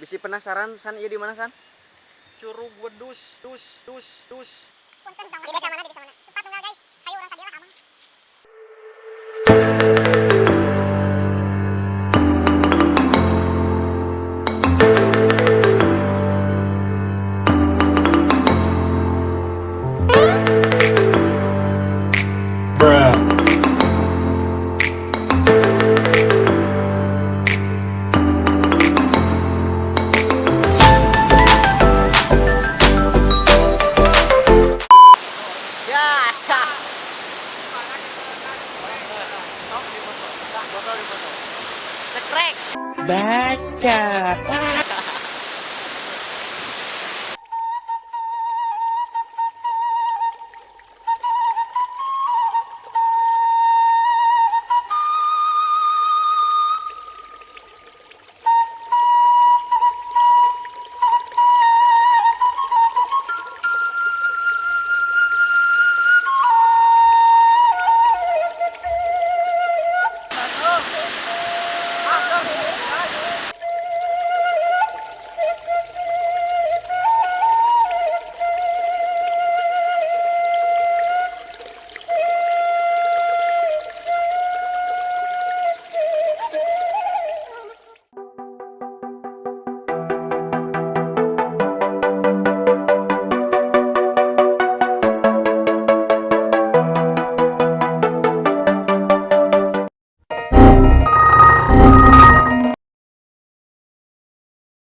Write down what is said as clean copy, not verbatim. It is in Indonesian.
Bisi penasaran San ieu di mana San? Curug Wedus, dus. Punten tong di desa mana? Sepat tunggal guys. Hayu urang kadia lah amang. Cekrek. Baca.